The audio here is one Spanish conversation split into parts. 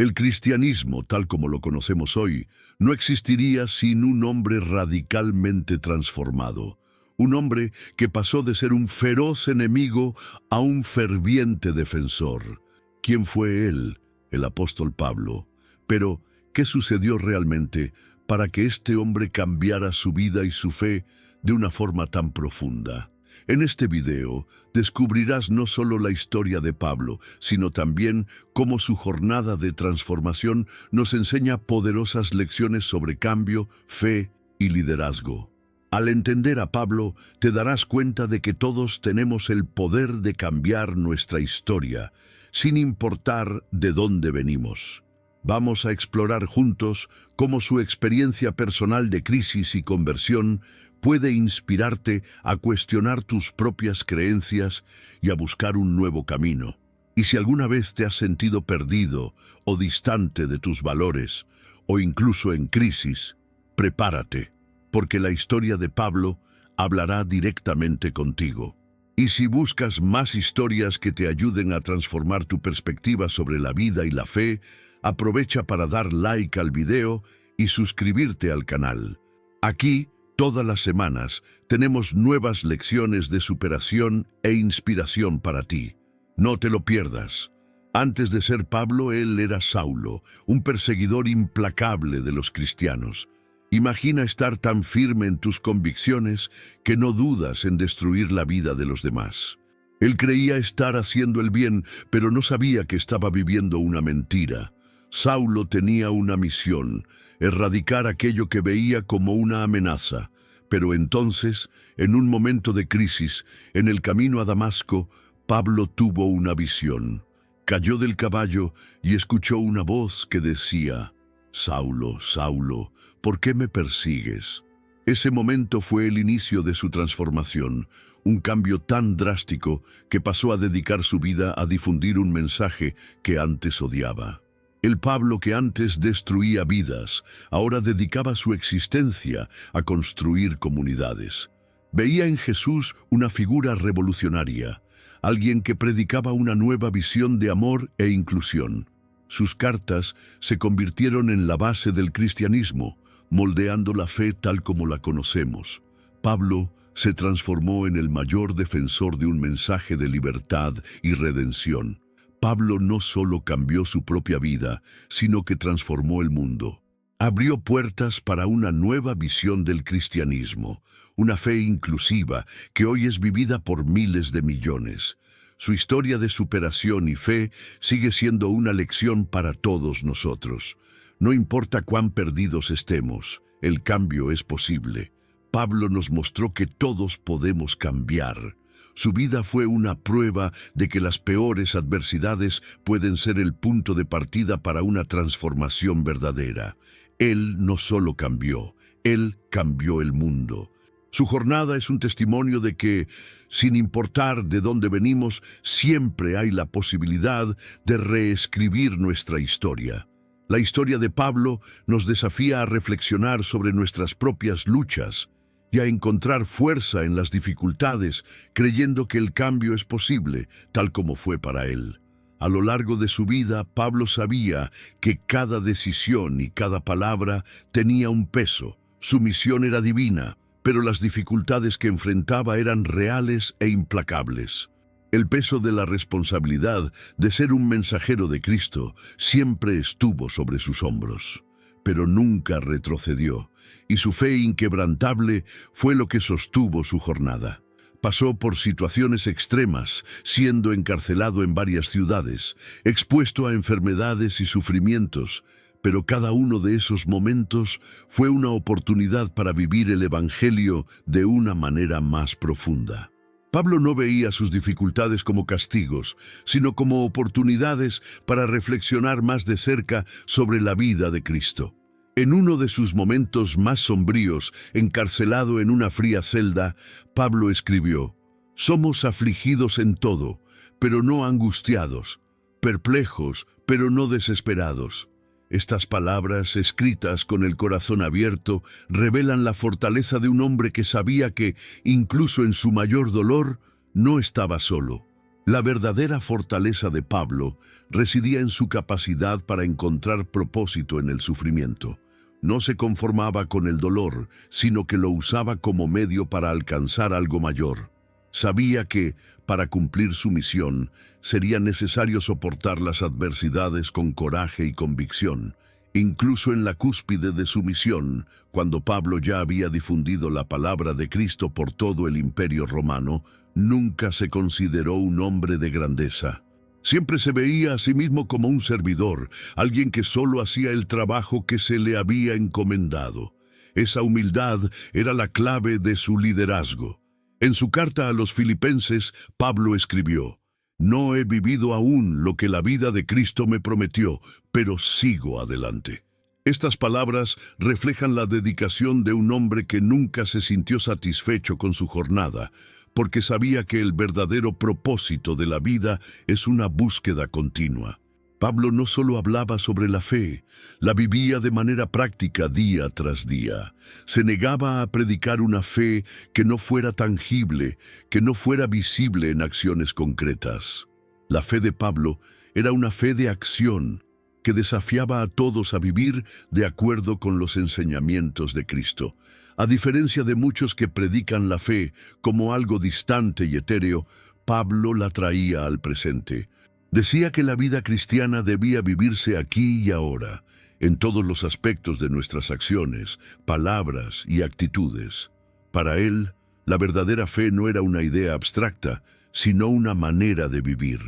El cristianismo, tal como lo conocemos hoy, no existiría sin un hombre radicalmente transformado. Un hombre que pasó de ser un feroz enemigo a un ferviente defensor. ¿Quién fue él? El apóstol Pablo. Pero, ¿qué sucedió realmente para que este hombre cambiara su vida y su fe de una forma tan profunda? En este video descubrirás no solo la historia de Pablo, sino también cómo su jornada de transformación nos enseña poderosas lecciones sobre cambio, fe y liderazgo. Al entender a Pablo, te darás cuenta de que todos tenemos el poder de cambiar nuestra historia, sin importar de dónde venimos. Vamos a explorar juntos cómo su experiencia personal de crisis y conversión puede inspirarte a cuestionar tus propias creencias y a buscar un nuevo camino. Y si alguna vez te has sentido perdido o distante de tus valores, o incluso en crisis, prepárate, porque la historia de Pablo hablará directamente contigo. Y si buscas más historias que te ayuden a transformar tu perspectiva sobre la vida y la fe, aprovecha para dar like al video y suscribirte al canal. Aquí, todas las semanas, tenemos nuevas lecciones de superación e inspiración para ti. No te lo pierdas. Antes de ser Pablo, él era Saulo, un perseguidor implacable de los cristianos. Imagina estar tan firme en tus convicciones que no dudas en destruir la vida de los demás. Él creía estar haciendo el bien, pero no sabía que estaba viviendo una mentira. Saulo tenía una misión: erradicar aquello que veía como una amenaza. Pero entonces, en un momento de crisis, en el camino a Damasco, Pablo tuvo una visión. Cayó del caballo y escuchó una voz que decía: «Saulo, Saulo, ¿por qué me persigues?». Ese momento fue el inicio de su transformación, un cambio tan drástico que pasó a dedicar su vida a difundir un mensaje que antes odiaba. El Pablo que antes destruía vidas, ahora dedicaba su existencia a construir comunidades. Veía en Jesús una figura revolucionaria, alguien que predicaba una nueva visión de amor e inclusión. Sus cartas se convirtieron en la base del cristianismo, moldeando la fe tal como la conocemos. Pablo se transformó en el mayor defensor de un mensaje de libertad y redención. Pablo no solo cambió su propia vida, sino que transformó el mundo. Abrió puertas para una nueva visión del cristianismo, una fe inclusiva que hoy es vivida por miles de millones. Su historia de superación y fe sigue siendo una lección para todos nosotros. No importa cuán perdidos estemos, el cambio es posible. Pablo nos mostró que todos podemos cambiar. Su vida fue una prueba de que las peores adversidades pueden ser el punto de partida para una transformación verdadera. Él no solo cambió, él cambió el mundo. Su jornada es un testimonio de que, sin importar de dónde venimos, siempre hay la posibilidad de reescribir nuestra historia. La historia de Pablo nos desafía a reflexionar sobre nuestras propias luchas y a encontrar fuerza en las dificultades, creyendo que el cambio es posible, tal como fue para él. A lo largo de su vida, Pablo sabía que cada decisión y cada palabra tenía un peso. Su misión era divina, pero las dificultades que enfrentaba eran reales e implacables. El peso de la responsabilidad de ser un mensajero de Cristo siempre estuvo sobre sus hombros, pero nunca retrocedió, y su fe inquebrantable fue lo que sostuvo su jornada. Pasó por situaciones extremas, siendo encarcelado en varias ciudades, expuesto a enfermedades y sufrimientos, pero cada uno de esos momentos fue una oportunidad para vivir el Evangelio de una manera más profunda. Pablo no veía sus dificultades como castigos, sino como oportunidades para reflexionar más de cerca sobre la vida de Cristo. En uno de sus momentos más sombríos, encarcelado en una fría celda, Pablo escribió: «Somos afligidos en todo, pero no angustiados, perplejos, pero no desesperados». Estas palabras, escritas con el corazón abierto, revelan la fortaleza de un hombre que sabía que, incluso en su mayor dolor, no estaba solo. La verdadera fortaleza de Pablo residía en su capacidad para encontrar propósito en el sufrimiento. No se conformaba con el dolor, sino que lo usaba como medio para alcanzar algo mayor. Sabía que, para cumplir su misión, sería necesario soportar las adversidades con coraje y convicción. Incluso en la cúspide de su misión, cuando Pablo ya había difundido la palabra de Cristo por todo el Imperio Romano, nunca se consideró un hombre de grandeza. Siempre se veía a sí mismo como un servidor, alguien que solo hacía el trabajo que se le había encomendado. Esa humildad era la clave de su liderazgo. En su carta a los Filipenses, Pablo escribió: «No he vivido aún lo que la vida de Cristo me prometió, pero sigo adelante». Estas palabras reflejan la dedicación de un hombre que nunca se sintió satisfecho con su jornada, porque sabía que el verdadero propósito de la vida es una búsqueda continua. Pablo no solo hablaba sobre la fe, la vivía de manera práctica día tras día. Se negaba a predicar una fe que no fuera tangible, que no fuera visible en acciones concretas. La fe de Pablo era una fe de acción, que desafiaba a todos a vivir de acuerdo con los enseñamientos de Cristo. A diferencia de muchos que predican la fe como algo distante y etéreo, Pablo la traía al presente. Decía que la vida cristiana debía vivirse aquí y ahora, en todos los aspectos de nuestras acciones, palabras y actitudes. Para él, la verdadera fe no era una idea abstracta, sino una manera de vivir.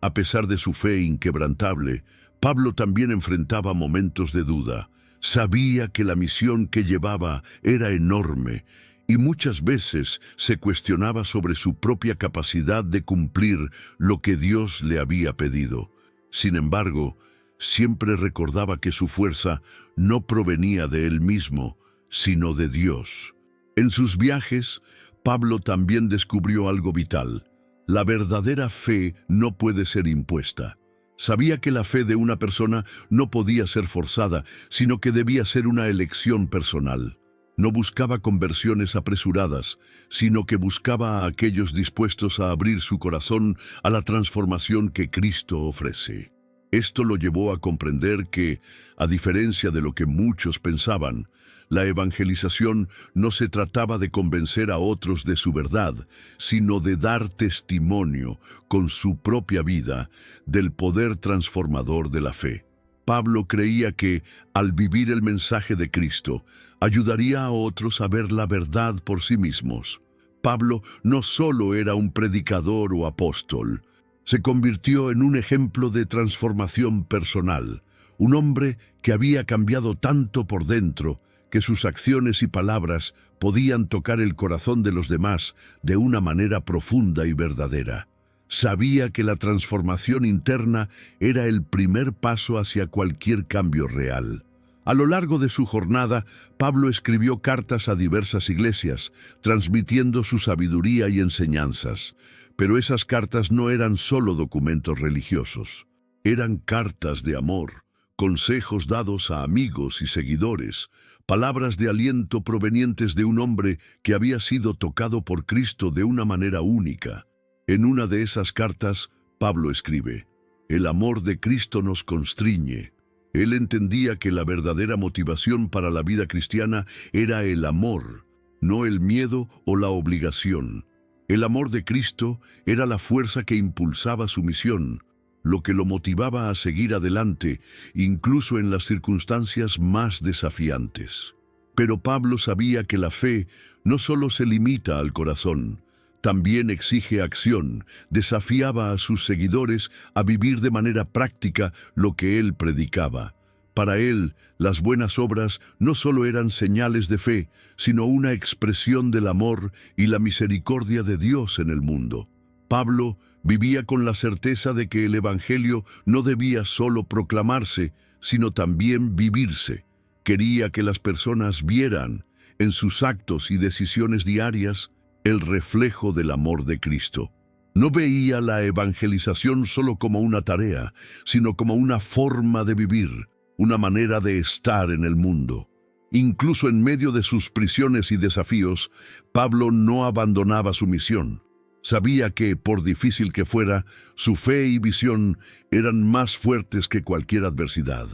A pesar de su fe inquebrantable, Pablo también enfrentaba momentos de duda. Sabía que la misión que llevaba era enorme y muchas veces se cuestionaba sobre su propia capacidad de cumplir lo que Dios le había pedido. Sin embargo, siempre recordaba que su fuerza no provenía de él mismo, sino de Dios. En sus viajes, Pablo también descubrió algo vital. La verdadera fe no puede ser impuesta. Sabía que la fe de una persona no podía ser forzada, sino que debía ser una elección personal. No buscaba conversiones apresuradas, sino que buscaba a aquellos dispuestos a abrir su corazón a la transformación que Cristo ofrece. Esto lo llevó a comprender que, a diferencia de lo que muchos pensaban, la evangelización no se trataba de convencer a otros de su verdad, sino de dar testimonio con su propia vida del poder transformador de la fe. Pablo creía que, al vivir el mensaje de Cristo, ayudaría a otros a ver la verdad por sí mismos. Pablo no solo era un predicador o apóstol, se convirtió en un ejemplo de transformación personal, un hombre que había cambiado tanto por dentro que sus acciones y palabras podían tocar el corazón de los demás de una manera profunda y verdadera. Sabía que la transformación interna era el primer paso hacia cualquier cambio real. A lo largo de su jornada, Pablo escribió cartas a diversas iglesias, transmitiendo su sabiduría y enseñanzas. Pero esas cartas no eran solo documentos religiosos. Eran cartas de amor, consejos dados a amigos y seguidores, palabras de aliento provenientes de un hombre que había sido tocado por Cristo de una manera única. En una de esas cartas, Pablo escribe: «El amor de Cristo nos constriñe». Él entendía que la verdadera motivación para la vida cristiana era el amor, no el miedo o la obligación. El amor de Cristo era la fuerza que impulsaba su misión, lo que lo motivaba a seguir adelante, incluso en las circunstancias más desafiantes. Pero Pablo sabía que la fe no solo se limita al corazón, también exige acción. Desafiaba a sus seguidores a vivir de manera práctica lo que él predicaba. Para él, las buenas obras no solo eran señales de fe, sino una expresión del amor y la misericordia de Dios en el mundo. Pablo vivía con la certeza de que el Evangelio no debía solo proclamarse, sino también vivirse. Quería que las personas vieran, en sus actos y decisiones diarias, el reflejo del amor de Cristo. No veía la evangelización solo como una tarea, sino como una forma de vivir, una manera de estar en el mundo. Incluso en medio de sus prisiones y desafíos, Pablo no abandonaba su misión. Sabía que, por difícil que fuera, su fe y visión eran más fuertes que cualquier adversidad.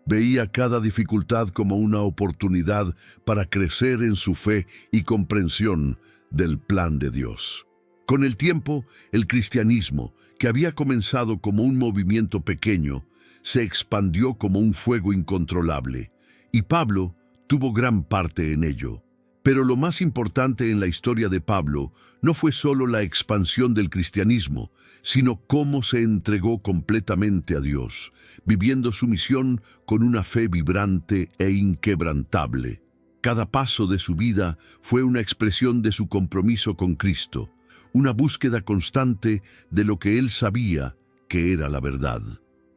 Veía cada dificultad como una oportunidad para crecer en su fe y comprensión del plan de Dios. Con el tiempo, el cristianismo, que había comenzado como un movimiento pequeño, se expandió como un fuego incontrolable, y Pablo tuvo gran parte en ello. Pero lo más importante en la historia de Pablo no fue solo la expansión del cristianismo, sino cómo se entregó completamente a Dios, viviendo su misión con una fe vibrante e inquebrantable. Cada paso de su vida fue una expresión de su compromiso con Cristo, una búsqueda constante de lo que él sabía que era la verdad.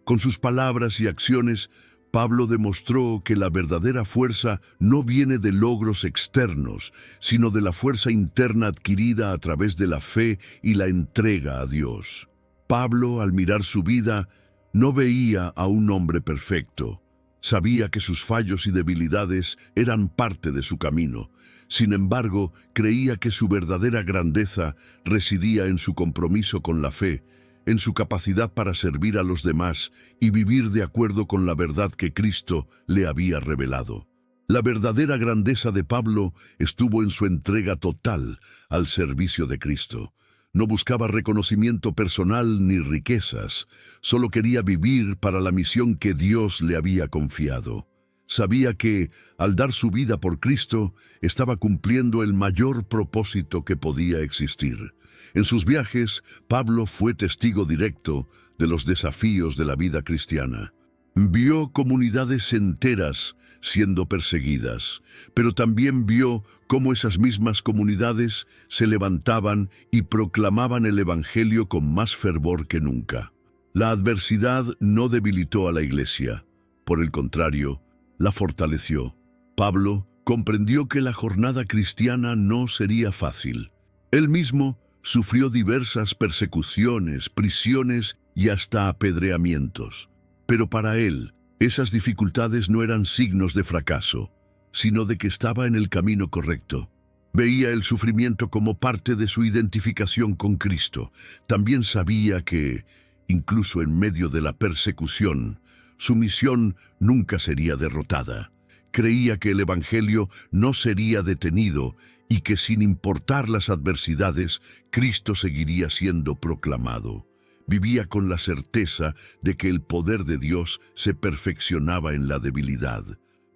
Con sus palabras y acciones, Pablo demostró que la verdadera fuerza no viene de logros externos, sino de la fuerza interna adquirida a través de la fe y la entrega a Dios. Pablo, al mirar su vida, no veía a un hombre perfecto. Sabía que sus fallos y debilidades eran parte de su camino. Sin embargo, creía que su verdadera grandeza residía en su compromiso con la fe, en su capacidad para servir a los demás y vivir de acuerdo con la verdad que Cristo le había revelado. La verdadera grandeza de Pablo estuvo en su entrega total al servicio de Cristo. No buscaba reconocimiento personal ni riquezas, solo quería vivir para la misión que Dios le había confiado. Sabía que, al dar su vida por Cristo, estaba cumpliendo el mayor propósito que podía existir. En sus viajes, Pablo fue testigo directo de los desafíos de la vida cristiana. Vio comunidades enteras siendo perseguidas, pero también vio cómo esas mismas comunidades se levantaban y proclamaban el Evangelio con más fervor que nunca. La adversidad no debilitó a la iglesia, por el contrario, la fortaleció. Pablo comprendió que la jornada cristiana no sería fácil. Él mismo sufrió diversas persecuciones, prisiones y hasta apedreamientos. Pero para él, esas dificultades no eran signos de fracaso, sino de que estaba en el camino correcto. Veía el sufrimiento como parte de su identificación con Cristo. También sabía que, incluso en medio de la persecución, su misión nunca sería derrotada. Creía que el Evangelio no sería detenido y que sin importar las adversidades, Cristo seguiría siendo proclamado. Vivía con la certeza de que el poder de Dios se perfeccionaba en la debilidad.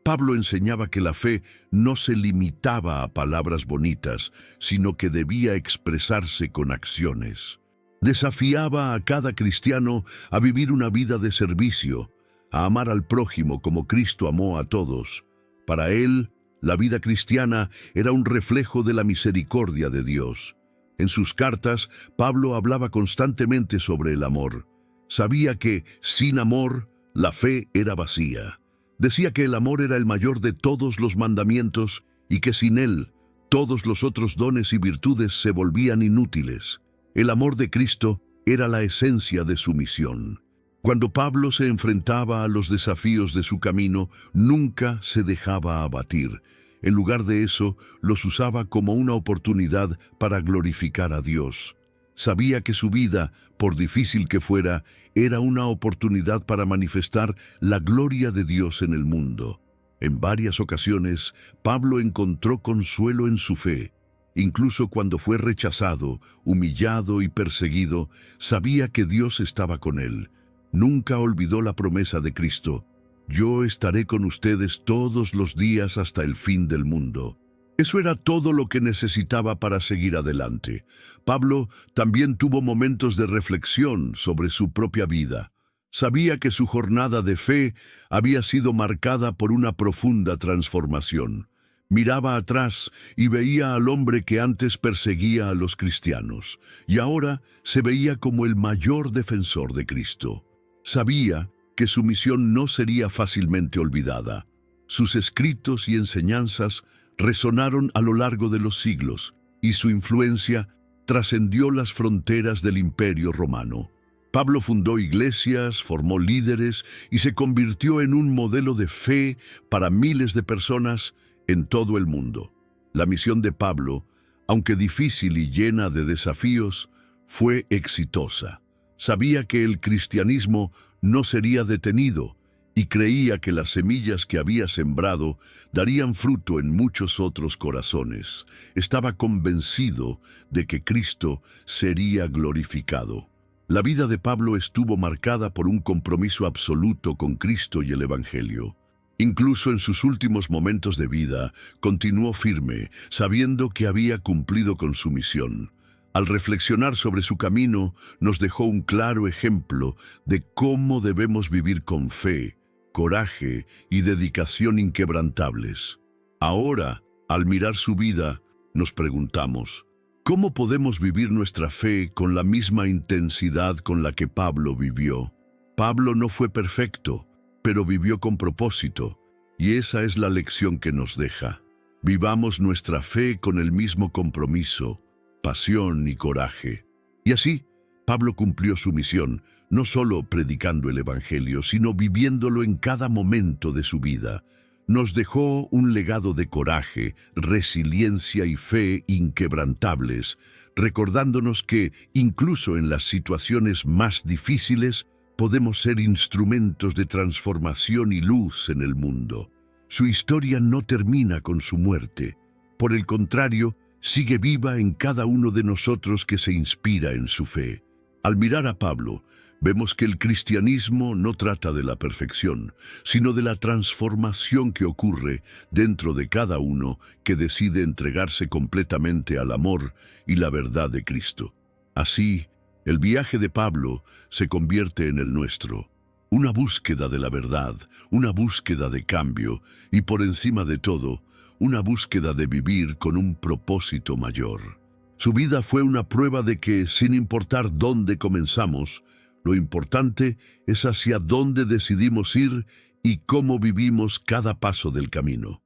Pablo enseñaba que la fe no se limitaba a palabras bonitas, sino que debía expresarse con acciones. Desafiaba a cada cristiano a vivir una vida de servicio, a amar al prójimo como Cristo amó a todos. Para él, la vida cristiana era un reflejo de la misericordia de Dios. En sus cartas, Pablo hablaba constantemente sobre el amor. Sabía que, sin amor, la fe era vacía. Decía que el amor era el mayor de todos los mandamientos y que sin él, todos los otros dones y virtudes se volvían inútiles. El amor de Cristo era la esencia de su misión. Cuando Pablo se enfrentaba a los desafíos de su camino, nunca se dejaba abatir. En lugar de eso, los usaba como una oportunidad para glorificar a Dios. Sabía que su vida, por difícil que fuera, era una oportunidad para manifestar la gloria de Dios en el mundo. En varias ocasiones, Pablo encontró consuelo en su fe. Incluso cuando fue rechazado, humillado y perseguido, sabía que Dios estaba con él. Nunca olvidó la promesa de Cristo: «Yo estaré con ustedes todos los días hasta el fin del mundo». Eso era todo lo que necesitaba para seguir adelante. Pablo también tuvo momentos de reflexión sobre su propia vida. Sabía que su jornada de fe había sido marcada por una profunda transformación. Miraba atrás y veía al hombre que antes perseguía a los cristianos, y ahora se veía como el mayor defensor de Cristo. Sabía que su misión no sería fácilmente olvidada. Sus escritos y enseñanzas resonaron a lo largo de los siglos, y su influencia trascendió las fronteras del Imperio Romano. Pablo fundó iglesias, formó líderes y se convirtió en un modelo de fe para miles de personas en todo el mundo. La misión de Pablo Aunque difícil y llena de desafíos, fue exitosa. Sabía que el cristianismo no sería detenido y creía que las semillas que había sembrado darían fruto en muchos otros corazones. Estaba convencido de que Cristo sería glorificado. La vida de Pablo estuvo marcada por un compromiso absoluto con Cristo y el Evangelio. Incluso en sus últimos momentos de vida, continuó firme, sabiendo que había cumplido con su misión. Al reflexionar sobre su camino, nos dejó un claro ejemplo de cómo debemos vivir con fe, coraje y dedicación inquebrantables. Ahora, al mirar su vida, nos preguntamos, ¿cómo podemos vivir nuestra fe con la misma intensidad con la que Pablo vivió? Pablo no fue perfecto, pero vivió con propósito, y esa es la lección que nos deja. Vivamos nuestra fe con el mismo compromiso, pasión y coraje. Y así, Pablo cumplió su misión, no solo predicando el Evangelio, sino viviéndolo en cada momento de su vida. Nos dejó un legado de coraje, resiliencia y fe inquebrantables, recordándonos que, incluso en las situaciones más difíciles, podemos ser instrumentos de transformación y luz en el mundo. Su historia no termina con su muerte. Por el contrario, sigue viva en cada uno de nosotros que se inspira en su fe. Al mirar a Pablo, vemos que el cristianismo no trata de la perfección, sino de la transformación que ocurre dentro de cada uno que decide entregarse completamente al amor y la verdad de Cristo. Así, el viaje de Pablo se convierte en el nuestro, una búsqueda de la verdad, una búsqueda de cambio y, por encima de todo, una búsqueda de vivir con un propósito mayor. Su vida fue una prueba de que, sin importar dónde comenzamos, lo importante es hacia dónde decidimos ir y cómo vivimos cada paso del camino.